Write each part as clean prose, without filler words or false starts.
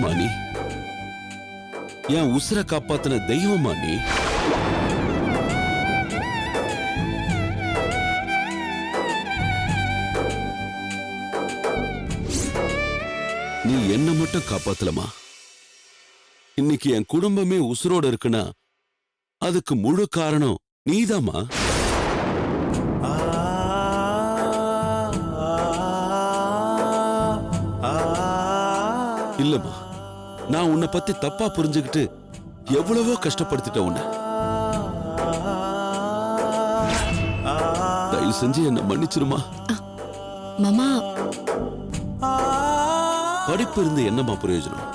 யாருமா நீ? என் உசுர காப்பாத்தின தெய்வமா நீ? நீ என்ன மட்டும் காப்பாத்தலமா, இன்னைக்கு என் குடும்பமே உசுரோட இருக்குன்னா அதுக்கு முழு காரணம் நீதாமா. இல்லம்மா, நான் உன்னை பத்தி தப்பா புரிஞ்சுக்கிட்டு எவ்வளவோ கஷ்டப்படுத்திட்ட உன்னை. தயவு செஞ்சு என்ன மன்னிச்சிருமா. மாமா, படிப்பு இருந்து என்னமா பிரயோஜனம்?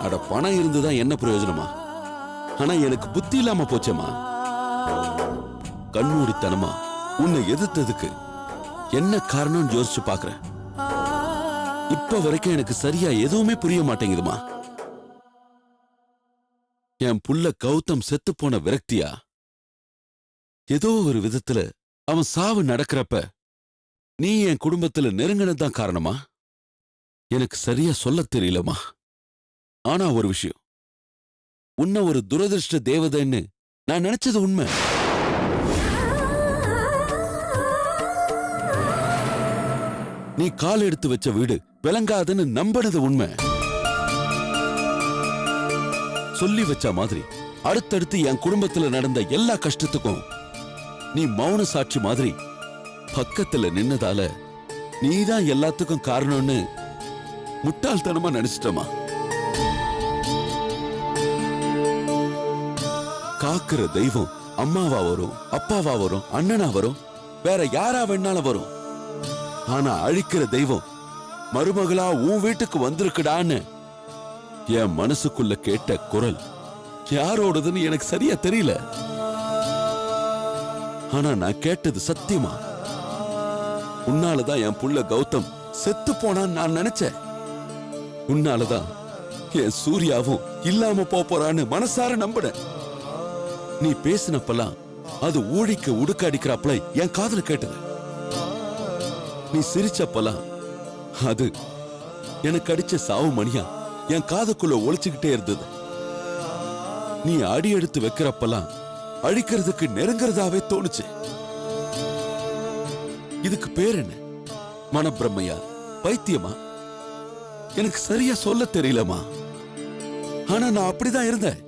அட பணம் இருந்துதான் என்ன பிரயோஜனமா? ஆனா எனக்கு புத்தி இல்லாம போச்சேமா. கண்மூடித்தனமா உன்னை எதிர்த்ததுக்கு என்ன காரணம் யோசிச்சு பாக்குறேன். இப்ப வரைக்கும் எனக்கு சரியா எதுவுமே புரிய மாட்டேங்குதுமா. என் புள்ள கௌதம் செத்து போன விரக்தியா, ஏதோ ஒரு விதத்துல அவன் சாவு நடக்கிறப்ப நீ என் குடும்பத்துல நெருங்கினதுதான் காரணமா? எனக்கு சரியா சொல்ல தெரியலமா. ஆனா ஒரு விஷயம், உன்னை ஒரு துரதிருஷ்ட தேவதைன்னு நான் நினைச்சது உண்மை. நீ கால் எடுத்து வச்ச வீடு விளங்காதுன்னு நம்பினது உண்மை. சொல்லி வச்ச மாதிரி அடுத்தடுத்து என் குடும்பத்துல நடந்த எல்லா கஷ்டத்துக்கும் நீ மௌன சாட்சி மாதிரி பக்கத்துல நின்னதால நீதான் எல்லாத்துக்கும் காரணம்னு முட்டாள்தனமா நினைச்சிட்டமா. காக்குற தெய்வம் அம்மாவா வரும், அப்பாவா வரும், அண்ணனா வரும், வேற யாரா வேணாலும் வரும். ஆனா அழிக்கிற தெய்வம் மருமகளா உன் வீட்டுக்கு வந்திருக்குடான்னு என் மனசுக்குள்ள கேட்ட குரல் யாரோடதுன்னு எனக்கு சரியா தெரியல. ஆனா நான் கேட்டது சத்தியமா. உன்னாலதான் என் புள்ள கௌதம் செத்து போனான்னு நான் நினைச்சேன். உன்னாலதான் என் சூர்யாவும் இல்லாம போறான்னு மனசார நம்பினேன். நீ பேசினப்பெல்லாம் அது ஊழிக்க உடுக்க அடிக்கிறாப்புல என் காதுல கேட்டது. நீ சிரிச்சப்பெல்லாம் அது எனக்கு அடிச்ச சாவு மணியா என் காதுக்குள்ள ஒழிச்சுக்கிட்டே இருந்தது. நீ அடி எடுத்து வைக்கிறப்பெல்லாம் அழிக்கிறதுக்கு நெருங்கிறதாவே தோணுச்சு. இதுக்கு பேர் என்ன? மனப்பிரமையா, பைத்தியமா? எனக்கு சரியா சொல்ல தெரியலமா. ஆனா நான் அப்படிதான் இருந்தேன்.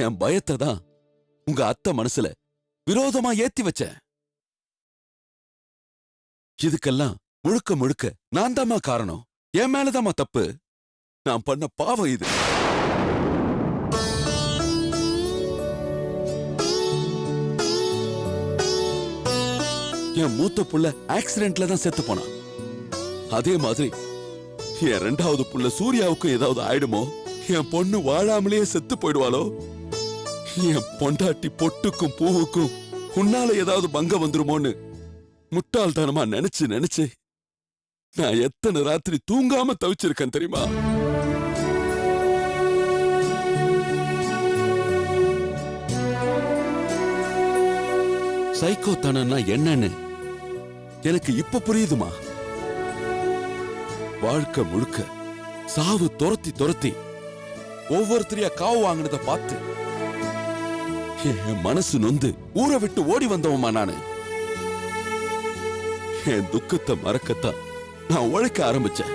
என் பயத்தை தான் உங்க அத்தை மனசுல விரோதமா ஏத்தி வச்ச. இதுக்கெல்லாம் முழுக்க முழுக்க நான் தாமா காரணம். என் மேலதாமா தப்பு. நான் பண்ண பாவம் இது. என் மூத்த புள்ள ஆக்சிடென்ட்ல தான் செத்து போனான். அதே மாதிரி என் ரெண்டாவது புள்ள சூர்யாவுக்கு ஏதாவது ஆயிடுமோ? என் பொண்ணு வாழாமலேயே செத்து போயிடுவாளோ? என் பொண்டாட்டி பொட்டுக்கும் பூவுக்கும் உன்னால ஏதாவது பங்கம் வந்துருமோன்னு முட்டாள்தனமா நினைச்சு நினைச்சு நான் எத்தனை ராத்திரி தூங்காம தவிச்சிருக்கேன் தெரியுமா? சைக்கோத்தனம்னா என்னன்னு எனக்கு இப்ப புரியுதுமா. வாழ்க்கை முழுக்க சாவு துரத்தி துரத்தி ஒவ்வொருத்தரையா காவு வாங்கினதை பார்த்து என் மனசு நொந்து ஊரை விட்டு ஓடி வந்தவமா நானு. என் துக்கத்தை மறக்கத்தான் நான் உழைக்க ஆரம்பிச்சேன்.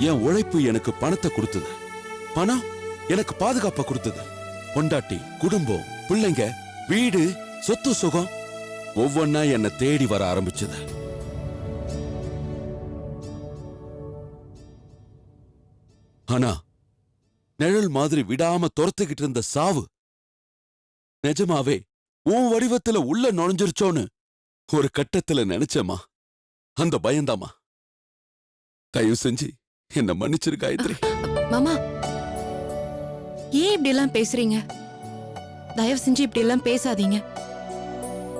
என் உழைப்பு எனக்கு பணத்தை கொடுத்தது, பணம் எனக்கு பாதுகாப்பை கொடுத்தது. பொண்டாட்டி, குடும்பம், பிள்ளைங்க, வீடு, சொத்து சுகம் ஒவ்வொன்னா என்னை தேடி வர ஆரம்பிச்சது. ஆனா நிழல் மாதிரி விடாம துரத்துக்கிட்டு இருந்த சாவு நிஜமாவே உன் வடிவத்துல உள்ள நுழைஞ்சிருச்சோன்னு ஒரு கட்டத்துல நினைச்சேமா. அந்த பயந்தாமா. தயவு செஞ்சு என்ன மன்னிச்சிரு காயத்ரி. மாமா, ஏன் இப்படி எல்லாம் பேசுறீங்க? தயவு செஞ்சு இப்படி எல்லாம் பேசாதீங்க.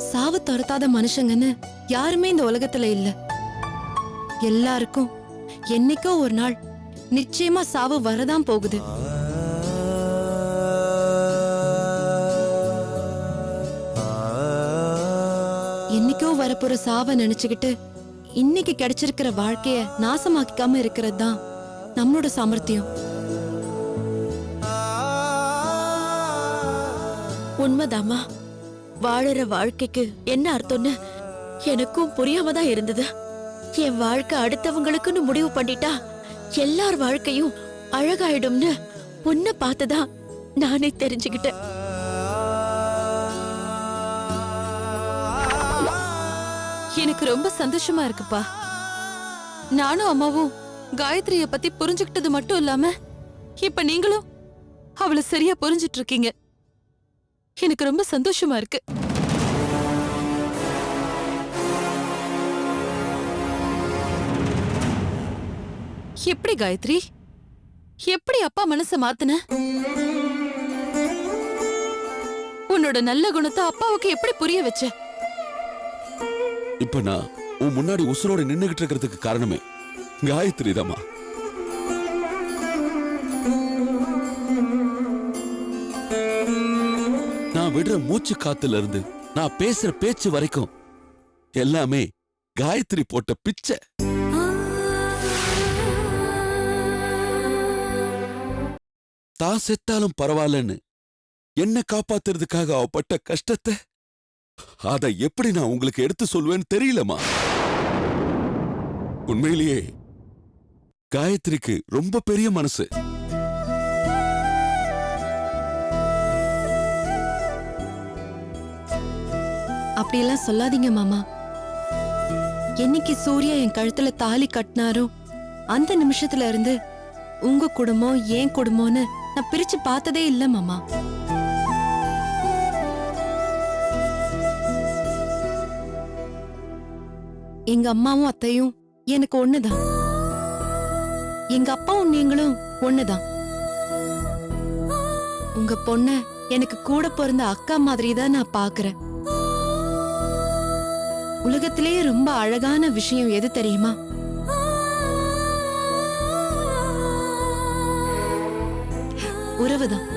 சாவு துரத்தாத மனுஷங்கன்னு யாருமே இந்த உலகத்துல இல்ல. எல்லாருக்கும் என்னைக்கோ ஒரு நாள் நிச்சயமா சாவு வரதான் போகுது. என்னைக்கோ வரப்போற சாவ நினைச்சுக்கிட்டு இன்னைக்கு கிடைச்சிருக்கிற வாழ்க்கைய நாசமாக்கிக்காம இருக்கிறது தான் நம்மளோட சாமர்த்தியம். உண்மைதாமா. வாழற வாழ்க்கைக்கு என்ன அர்த்தம்னு எனக்கும் புரியாம தான் இருந்தது. என் வாழ்க்கை அடுத்தவங்களுக்குன்னு முடிவு பண்ணிட்டா எல்லார் வாழ்க்கையும் அழகாயிடும்னு உன்னை பார்த்துதான் நானே தெரிஞ்சுக்கிட்டேன். எனக்கு ரொம்ப சந்தோஷமா இருக்குப்பா. நானும் அம்மாவும் காயத்ரிய பத்தி புரிஞ்சுக்கிட்டது மட்டும் இல்லாம இப்ப நீங்களும் அவளை சரியா புரிஞ்சிட்டு இருக்கீங்க. எனக்கு ரொம்ப சந்தோஷமா இருக்கு. எப்படி காயத்ரி, எப்படி அப்பா மனச மாத்துன? உன்னோட நல்ல குணத்தை அப்பாவுக்கு எப்படி புரிய வச்ச? இப்ப நான் உன் முன்னாடி உசுரோட நின்னுகிட்டு இருக்கிறதுக்கு காரணமே காயத்ரி தாமா. நான் விடுற மூச்சு காத்துல இருந்து நான் பேசுற பேச்சு வரைக்கும் எல்லாமே காயத்ரி போட்ட பிச்சை. தான் செத்தாலும் பரவாயில்லன்னு என்ன காப்பாத்துறதுக்காக அவ பட்ட கஷ்டத்தை அதை எப்படி நான் உங்களுக்கு எடுத்து சொல்வேன்னு தெரியலமா. உண்மையிலேயே காயத்ரிக்கு ரொம்ப பெரிய மனசு. அப்படியெல்லாம் சொல்லாதீங்க மாமா. என்னைக்கு சூர்யா என் கழுத்துல தாலி கட்டினாரோ அந்த நிமிஷத்துல இருந்து உங்க குடும்பம் ஏன் குடும்பம்னு நான் பிரிச்சு பார்த்ததே இல்ல மாமா. எங்க அம்மாவும் அத்தையும் எனக்கு ஒண்ணுதான். எங்க அப்பாவும் நீங்களும் ஒண்ணுதான். உங்க பொண்ண எனக்கு கூட பிறந்த அக்கா மாதிரி தான் நான் பாக்குறேன். உலகத்திலேயே ரொம்ப அழகான விஷயம் எது தெரியுமா? உறவுதான்.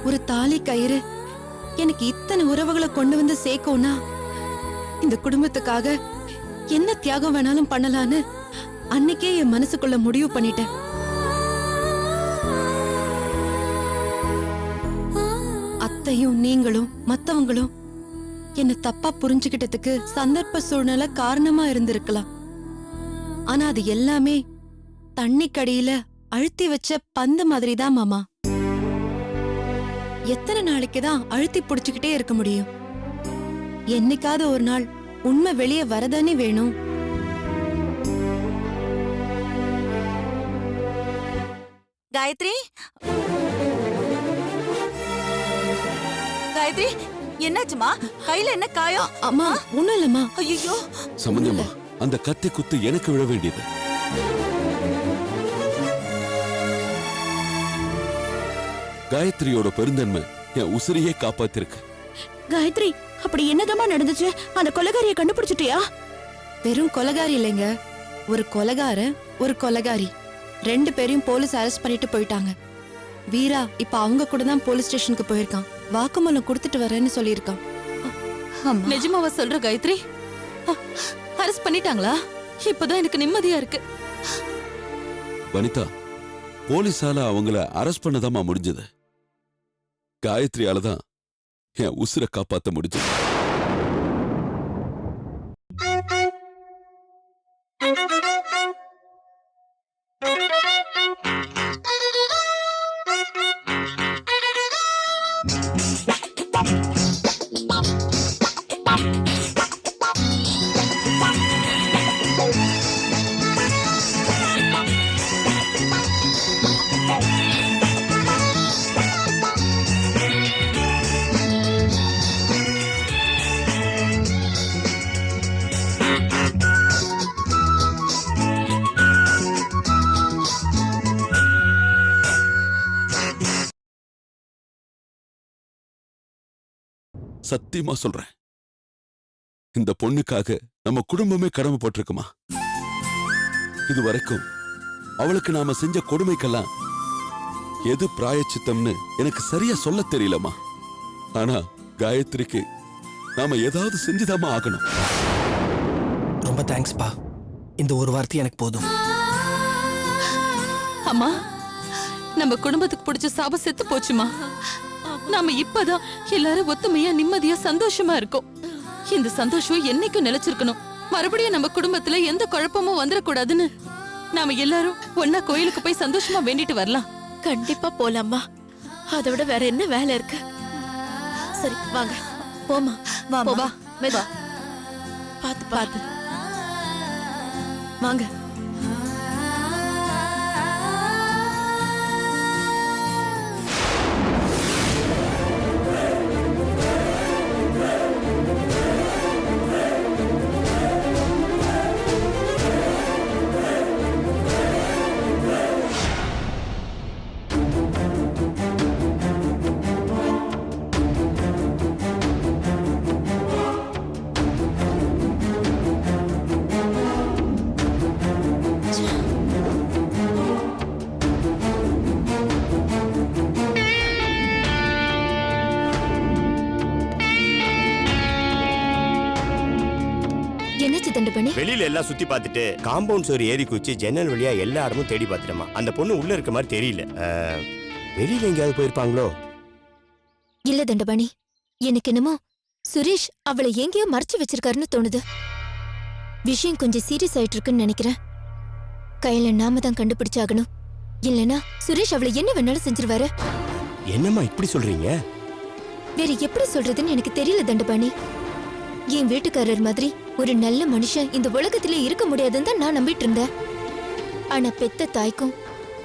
ஒரு தாலி கயிறு எனக்கு இத்தனை உறவுகளை கொண்டு வந்து சேர்க்கும்னா இந்த குடும்பத்துக்காக என்ன தியாகம் வேணாலும் பண்ணலான்னு அன்னைக்கே என் மனசுக்குள்ள முடிவு பண்ணிட்டேன். அத்தையும் நீங்களும் மத்தவங்களும் என்ன தப்பா புரிஞ்சுக்கிட்டதுக்கு சந்தர்ப்ப சூழ்நிலை காரணமா இருந்திருக்கலாம். ஆனா அது எல்லாமே தண்ணிக்கடியில அழுத்தி வச்ச பந்து மாதிரிதான் மாமா. எத்தனை நாளைக்குதான் அழுத்தி புடிச்சுக்கிட்டே இருக்க முடியும்? என்னைக்காவது ஒரு நாள் உண்மை வெளியே வரதானே வேணும். காயத்ரி, காயத்ரி, என்னாச்சுமா? கையில என்ன காயம்? அம்மா ஒண்ணும் இல்லம்மா. ஐயோ சம்பந்தமா அந்த கத்தி குத்து எனக்கு விழ வேண்டியது. காயத்ரியோட பெருந்தன்மை என் உசிரியே காப்பாத்திருக்கு. காயத்ரி, அப்படி என்னதமா நடந்துச்சு? அந்த கொலைகாரியை கண்டுபிடிச்சிட்டியா? வெறும் கொலைகாரி இல்லைங்க, ஒரு கொலைகாரன் ஒரு கொலைகாரி ரெண்டு பேரையும் போலீஸ் அரெஸ்ட் பண்ணிட்டு போயிட்டாங்க. வீரா இப்ப அவங்க கூட தான் போலீஸ் ஸ்டேஷனுக்கு போயிருக்கான். வாக்குமூலம் கொடுத்துட்டு வரேன்னு சொல்லியிருக்கான். நிஜமாவா சொல்ற காயத்ரி? அரெஸ்ட் பண்ணிட்டாங்களா? இப்பதான் எனக்கு நிம்மதியா இருக்கு. வனிதா, போலீஸால அவங்கள அரெஸ்ட் பண்ணதாமா முடிஞ்சது. காயத்ரியால தான் என் உசுரை காப்பாத்த முடிஞ்சது. சத்தியமா சொல்றேன், இந்த பொண்ணுக்காக நம்ம குடும்பமே கடமைப்பட்டிருக்குமா. இது வரைக்கும் அவளுக்கு நாம செஞ்ச கொடுமைக்கெல்லாம் எது பிராயச்சித்தம்னு எனக்கு சரியா சொல்ல தெரியலமா. ஆனா காயத்ரிக்கு நாம ஏதாவது செஞ்சுதாம்மா ஆகணும். ரொம்ப தேங்க்ஸ்ப்பா. இந்த ஒரு வார்த்தை எனக்கு போதும். அம்மா, நம்ம குடும்பத்துக்கு பிடிச்ச சாபம் செத்து போச்சுமா. நாம இப்பதான் எல்லாரும் ஒத்துமையா நிம்மதியா சந்தோஷமா இருக்கோம். இந்த சந்தோஷம் என்னைக்கும் நிலைச்சிருக்கணும். மறுபடியும் நம்ம குடும்பத்துல எந்த குழப்பமும் வந்துடக்கூடாதுன்னு நாம எல்லாரும் ஒன்னா கோயிலுக்கு போய் சந்தோஷமா வேண்டிட்டு வரலாம். கண்டிப்பா போலாம்மா. அதை விட வேற என்ன வேலை இருக்கு? சரி வாங்க போமா. வா மெதுவா பாத்து பாத்து வாங்க. வெளியில எல்லாம் சுத்தி பார்த்துட்டு காம்பவுண்ட் சுவர் ஏறி குச்சி ஜன்னல் வழியா எல்லா இடமும் தேடி பார்த்துட்டோமா. அந்த பொண்ணு உள்ள இருக்க மாதிரி தெரியல. வெளியில எங்கேயாவது போயிருப்பாங்களோ? இல்ல தண்டபாணி, எனக்கு என்னமோ சுரேஷ் அவளை எங்கேயோ மறைச்சு வச்சிருக்காருன்னு தோணுது. விஷயம் கொஞ்சம் சீரியஸ் ஆயிட்டு இருக்குன்னு நினைக்கிறேன். கையில நாம தான் கண்டுபிடிச்சாகணும். இல்லனா சுரேஷ் அவளை என்ன வேணாலும் செஞ்சிருவாரு. என்னம்மா இப்படி சொல்றீங்க? வேற எப்படி சொல்றதுன்னு எனக்கு தெரியல தண்டபாணி. என் வீட்டுக்காரர் மாதிரி ஒரு நல்ல மனுஷன் இந்த உலகத்திலே இருக்க முடியாதுன்னு தான் நான் நம்பிட்டு இருந்தேன். ஆனா பெத்த தாய்க்கும்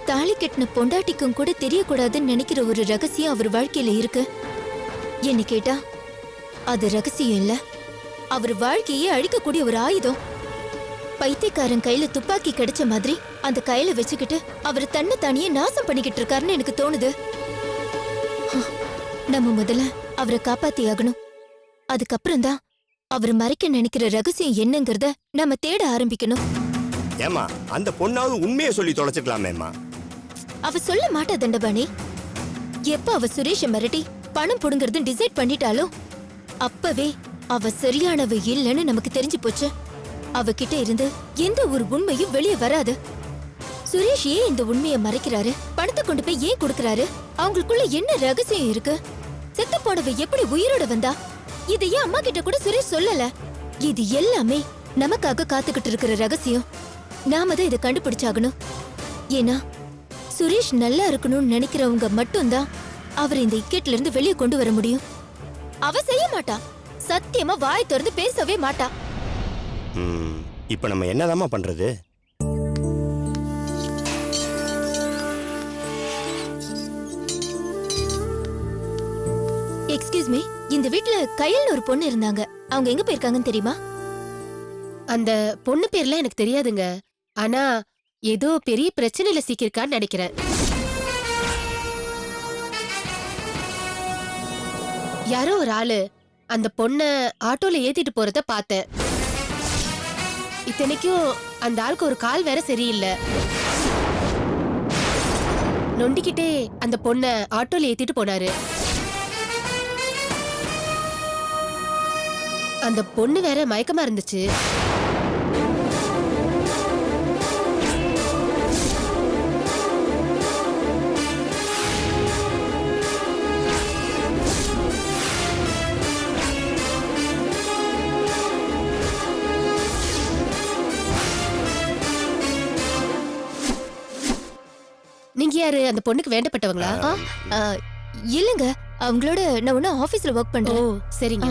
தாலி கட்டின பொண்டாட்டிக்கும் கூட தெரியக்கூடாதுன்னு நினைக்கிற ஒரு ரகசியம் அவர் வாழ்க்கையில இருக்கு. என்ன கேட்டா அது ரகசியம் இல்ல, அவர் வாழ்க்கையே அழிக்கக்கூடிய ஒரு ஆயுதம். பைத்தியக்காரன் கையில துப்பாக்கி கிடைச்ச மாதிரி அந்த கையில வச்சுக்கிட்டு அவர் தன்னை தானியே நாசம் பண்ணிக்கிட்டு இருக்காருன்னு எனக்கு தோணுது. நம்ம முதல்ல அவரை காப்பாத்தி ஆகணும். அதுக்கப்புறம் தான் அவர் மறைக்க நினைக்கிற ரகசியம் என்னங்கறத நாம தேட ஆரம்பிக்கணும். ஏமா அந்த பொண்ணாவது உண்மையை சொல்லி தொலைச்சிக்கலாமேம்மா. அவ சொல்ல மாட்டா தண்டபாணி. எப்ப அவ சுரேஷ மிரட்டி பணம் புடுங்கறது டிசைட் பண்ணிட்டாலோ அப்பவே அவ சரியானவ இல்லைன்னு நமக்கு தெரிஞ்சு போச்சு. அவகிட்ட இருந்து எந்த ஒரு உண்மையும் வெளியே வராது. சுரேஷ் ஏன் இந்த உண்மையை மறைக்கிறாரு? பணத்தை கொண்டு போய் ஏன் கொடுக்கறாரு? அவங்களுக்குள்ள என்ன ரகசியம் இருக்கு? செத்து போனவ எப்படி உயிரோட வந்தா? இதையே அம்மா கிட்ட கூட சுரேஷ் சொல்லல. இது எல்லாமே நமக்காக காத்துக்கிட்டு இருக்கிற ரகசியம். நாம தான் இதை கண்டுபிடிச்சாகணும். ஏன்னா சுரேஷ் நல்லா இருக்கணும்னு நினைக்கிறவங்க மட்டும்தான் அவர் இந்த இக்கெட்ல இருந்து வெளியே கொண்டு வர முடியும். அவ செய்ய மாட்டா. சத்தியமா வாய் திறந்து பேசவே மாட்டா. இப்ப நம்ம என்னதாம்மா பண்றது? எக்ஸ்கியூஸ் மீ, இந்த வீட்ல கையல்னு ஒரு பொண்ணு இருந்தாங்க. அவங்க எங்க போயிருக்காங்கன்னு தெரியுமா? அந்த பொண்ணு பேர்லாம் எனக்கு தெரியாதுங்க. ஆனா ஏதோ பெரிய பிரச்சனையில சிக்கிருக்கான்னு நினைக்கிறேன். யாரோ ஒரு ஆளு அந்த பொண்ண ஆட்டோல ஏத்திட்டு போறத பார்த்தேன். இத்தனைக்கும் அந்த ஆளுக்கு ஒரு கால் வேற சரியில்லை. நொண்டிக்கிட்டே அந்த பொண்ண ஆட்டோல ஏத்திட்டு போனாரு. அந்த பொண்ணு வேற மயக்கமா இருந்துச்சு. நீங்க யாரு? அந்த பொண்ணுக்கு வேண்டப்பட்டவங்களா? இல்லங்க, அவங்களோட நான் ஒண்ணு ஆபீஸ்ல ஒர்க் பண்றேன். ஓ சரிங்க.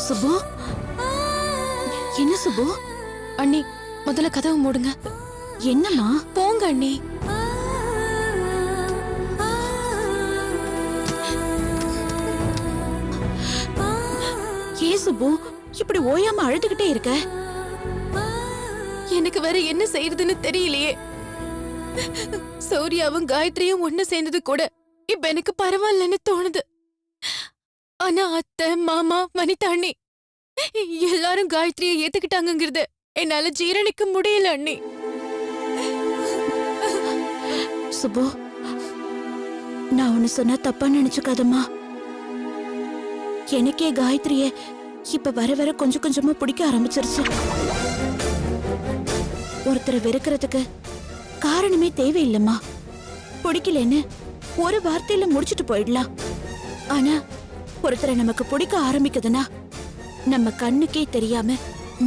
சுப்பு, என்ன சுப்பு? அண்ணி முதல்ல கதவு மூடுங்க. என்னம்மா? போங்க அண்ணி. ஏ சுப்பு, இப்படி ஓயாம அழுதுகிட்டே இருக்க? எனக்கு வேற என்ன செய்யறதுன்னு தெரியலையே. சௌரியாவும் காயத்ரியும் ஒண்ணு சேர்ந்தது கூட இப்ப எனக்கு பரவாயில்லன்னு தோணுது. ஆனா அத்தை, மாமா, வனிதா அண்ணி எல்லாரும் காயத்ரியை ஏத்துக்கிட்டாங்கங்கிறது என்னால ஜீரணிக்க முடியல அண்ணி. சுப்பு, நான் ஒன்னு சொன்னா தப்பா நினைச்சுக்காதம்மா. எனக்கே காயத்ரிய இப்ப வர வர கொஞ்சம் கொஞ்சமா பிடிக்க ஆரம்பிச்சிருச்சு. ஒருத்தரை வெறுக்கிறதுக்கு காரணமே தேவையில்லம்மா. பிடிக்கலன்னு ஒரு வார்த்தையில முடிச்சிட்டு போயிடலாம். ஆனா ஒருத்தரை நமக்கு பிடிக்க ஆரம்பிக்குதுன்னா நம்ம கண்ணுக்கே தெரியாம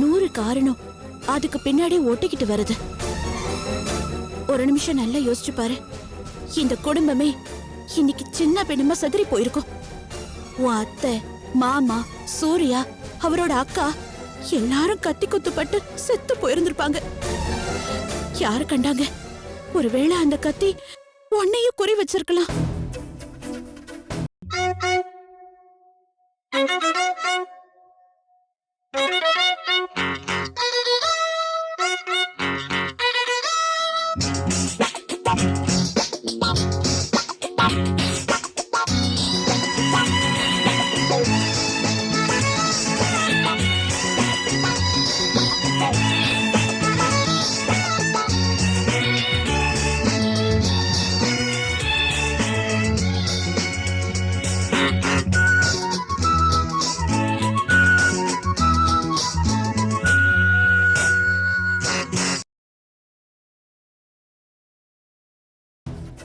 100 காரணம் அதுக்கு பின்னாடி ஒட்டிக்கிட்டு வருது. ஒரு நிமிஷம் நல்லா யோசிச்சு பாரு. இந்த குடும்பமே இன்னைக்கு சின்ன பின்னமா சதுரி போயிருக்கும். உன் அத்தை, மாமா, சூர்யா, அவரோட அக்கா எல்லாரும் கத்தி குத்துப்பட்டு செத்து போயிருந்திருப்பாங்க. யாரு கண்டாங்க? ஒருவேளை அந்த கத்தி உன்னையும் குறி வச்சிருக்கலாம்.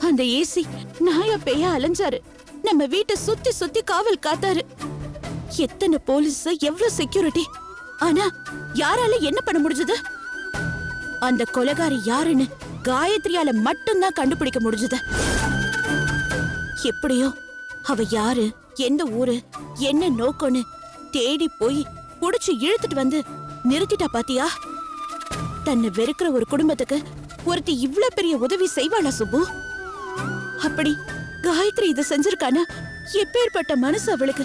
அந்த ஏசி நாயா பேயா அலைஞ்சாரு. நம்ம வீட்டை சுத்தி சுத்தி காவல் காத்தாரு. எத்தனை போலீஸ், எவ்வளவு செக்யூரிட்டி. ஆனா யாரால என்ன பண்ண முடிஞ்சது? அந்த கொலைகாரி யாருன்னு காயத்ரியால மட்டும்தான் கண்டுபிடிக்க முடிஞ்சது. எப்படியோ அவ யாரு, எந்த ஊரு, என்ன நோக்கம்னு தேடி போய் புடிச்சு இழுத்துட்டு வந்து நிறுத்திட்டா பாத்தியா? தன்னை வெறுக்கிற ஒரு குடும்பத்துக்கு ஒருத்தி இவ்ளோ பெரிய உதவி செய்வாளா சுப்பு? அப்படி காயத்ரி இத செஞ்சிருக்கானா? எப்பேற்பட்ட மனசு அவளுக்கு?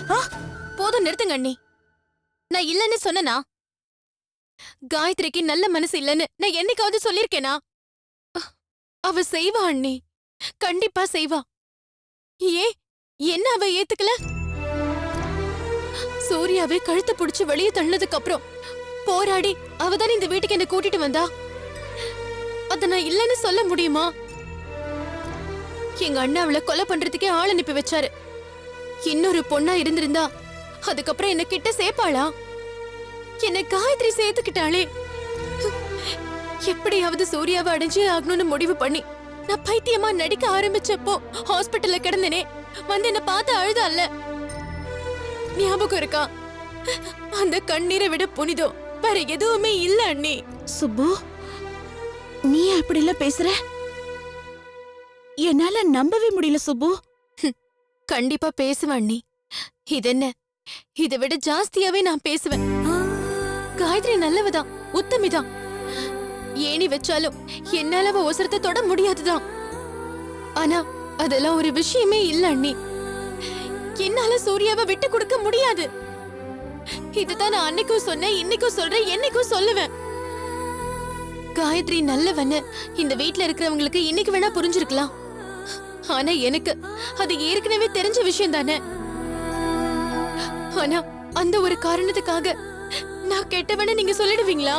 போதும், நிறுத்துங்க அண்ணி. நான் இல்லன்னு சொன்னனா? காயத்ரிக்கு நல்ல மனசு இல்லன்னு நான் என்னைக்காவது சொல்லிருக்கேனா? அவ செய்வா அண்ணி, கண்டிப்பா செய்வா. ஏன் என்ன அவ ஏத்துக்கல? சூர்யாவை கழுத்தை புடிச்சு வெளியே தள்ளதுக்கு அப்புறம் போராடி அவதான் இந்த வீட்டுக்கு என்ன கூட்டிட்டு வந்தா. அத நான் இல்லன்னு சொல்ல முடியுமா? எங்க அண்ணா அவளை கொலை பண்றதுக்கே ஆள் அனுப்பி வச்சாரு. இன்னொரு பொண்ணா இருந்திருந்தா அதுக்கப்புறம் என்ன கிட்ட சேப்பாளா? என்ன காயத்ரி சேர்த்துக்கிட்டாளே. எப்படியாவது சூர்யாவை அடைஞ்சே ஆகணும்னு முடிவு பண்ணி நான் பைத்தியமா நடிக்க ஆரம்பிச்சப்போ ஹாஸ்பிட்டல்ல கிடந்தனே, வந்து என்ன பார்த்து அழுதால. ஞாபகம் இருக்கா? அந்த கண்ணீரை விட புனிதம் வேற எதுவுமே இல்ல அண்ணி. சுப்பு, நீ அப்படி எல்லாம் பேசுற? என்னால நம்பவே முடியல சுப்பு. கண்டிப்பா பேசுவேன் அண்ணி. இதென்ன, இதை விட ஜாஸ்தியாவே நான் பேசுவேன். காயத்ரி நல்லவதான், உத்தமிதான். ஏணி வச்சாலும் என்னால அவ ஒசரத்தை தொட முடியாதுதான். ஆனா அதெல்லாம் ஒரு விஷயமே இல்ல அண்ணி. என்னால சூர்யாவை விட்டு கொடுக்க முடியாது. இதுதான் நான் அன்னைக்கும் சொன்னேன், இன்னைக்கும் சொல்றேன், என்னைக்கும் சொல்லுவேன். காயத்ரி நல்லவன்னு இந்த வீட்ல இருக்கிறவங்களுக்கு இன்னைக்கு வேணா புரிஞ்சிருக்கலாம். ஆனா எனக்கு அது ஏற்கனவே தெரிஞ்ச விஷயம் தானே. ஆனா அந்த ஒரு காரணத்துக்காக நான் கெட்டவன்னு நீங்க சொல்லிடுவீங்களா?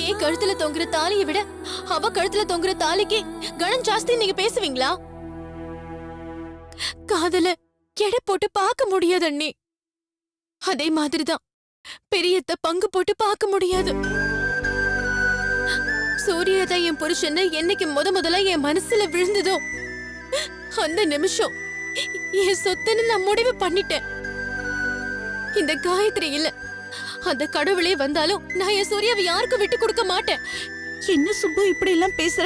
ஏன் கழுத்துல தொங்குற தாலியை விட அவ கழுத்துல தொங்குற தாலிக்கு கணம் ஜாஸ்தி நீங்க பேசுவீங்களா? காதல எடை போட்டு பார்க்க முடியாது அண்ணி. அதே மாதிரிதான் பெரியத்த பங்கு போட்டு பார்க்க முடியாது. சூரியதான் என் புருஷன் என்னைக்கு முதல்ல என் மனசுல விழுந்ததோ அந்த நிமிஷம் என் சொத்துன்னு நான் முடிவு பண்ணிட்டேன். இந்த காயத்ரி இல்ல, அந்த கடவுளே வந்தாலும் நான் என் சூர்யாவை யாருக்கும் விட்டு கொடுக்க மாட்டேன். என்ன சுப்பு இப்படி எல்லாம் பேசுற?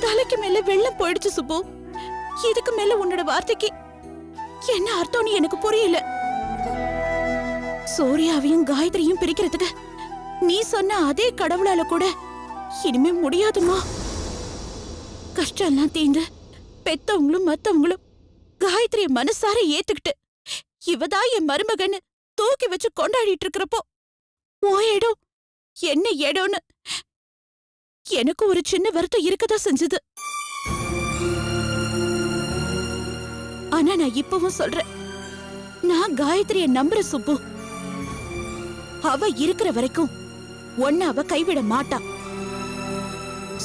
தலைக்கு மேல வெள்ளம் போயிடுச்சு சுப்பு. இதுக்கு மேல உன்னோட வார்த்தைக்கு என்ன அர்த்தம்னு எனக்கு புரியல. சூர்யாவையும் காயத்ரியும் பிரிக்கிறதுக்கு நீ சொன்ன அதே கடவுளால கூட இனிமே முடியாதுமா. கஷ்டம் எல்லாம் தீந்து பெத்தவங்களும் மத்தவங்களும் காயத்ரிய மனசார ஏத்துக்கிட்டு இவதான் என் மருமகன்னு தூக்கி வச்சு கொண்டாடிட்டு இருக்கிறப்போ ஓ இடம் என்ன இடம்னு எனக்கு ஒரு சின்ன வருத்தம் இருக்கதான் செஞ்சது. ஆனா நான் இப்பவும் சொல்றேன், நான் காயத்ரிய நம்புற சுப்பு. அவ இருக்கிற வரைக்கும் ஒன்ன அவ கைவிட மாட்டா.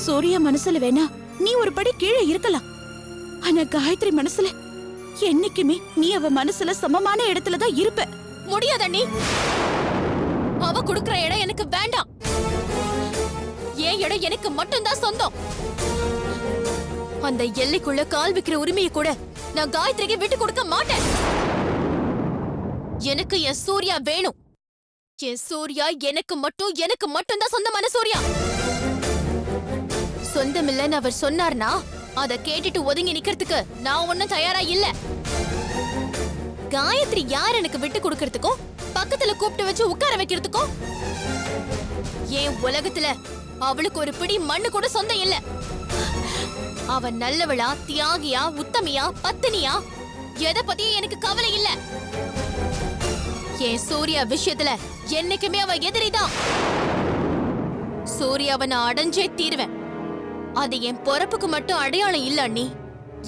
சூர்யா மனசுல வேணா நீ ஒரு படி கீழே இருக்கலாம், ஆனா காயத்ரி மனசுல என்னைக்குமே நீ அவ மனசுல சமமான இடத்துலதான் இருப்ப. முடியாத நீ. அவ குடுக்கற இடம் எனக்கு வேண்டாம். என் இடம் எனக்கு மட்டும்தான் சொந்தம். அந்த எல்லைக்குள்ள கால் வைக்கிற உரிமையை கூட நான் காயத்ரிக்கு விட்டு கொடுக்க மாட்டேன். எனக்கு என் சூர்யா வேணும். என் சூர்யா எனக்கு மட்டும்தான் சொந்தமான சூர்யா. சொந்தமில்லன்னு அவர் சொன்னார்னா அத கேட்டுட்டு ஒதுங்கி நிக்கிறதுக்கு நான் ஒன்னும் தயாரா இல்ல. காயத்ரி யார் எனக்கு விட்டு கொடுக்கறதுக்கும் பக்கத்துல கூப்பிட்டு வச்சு உட்கார வைக்கிறதுக்கும் என் உலகத்துல அவளுக்கு ஒரு பிடி மண்ணு கூட சொந்தம் இல்ல. அவ நல்லவளா, தியாகியா, உத்தமியா, பத்தினியா எதை பத்தியும் எனக்கு கவலை இல்ல. என் சூர்யா விஷயத்துல என்னைக்குமே அவ எதிரிதான். சூர்யாவை நான் அடைஞ்சே தீருவேன். அது என் பொறப்புக்கு மட்டும் அடையாளம் இல்ல அண்ணி,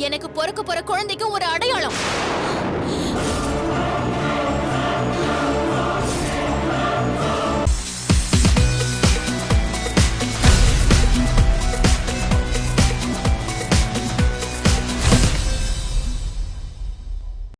எனக்கு பொறக்க போற குழந்தைக்கும் ஒரு அடையாளம்.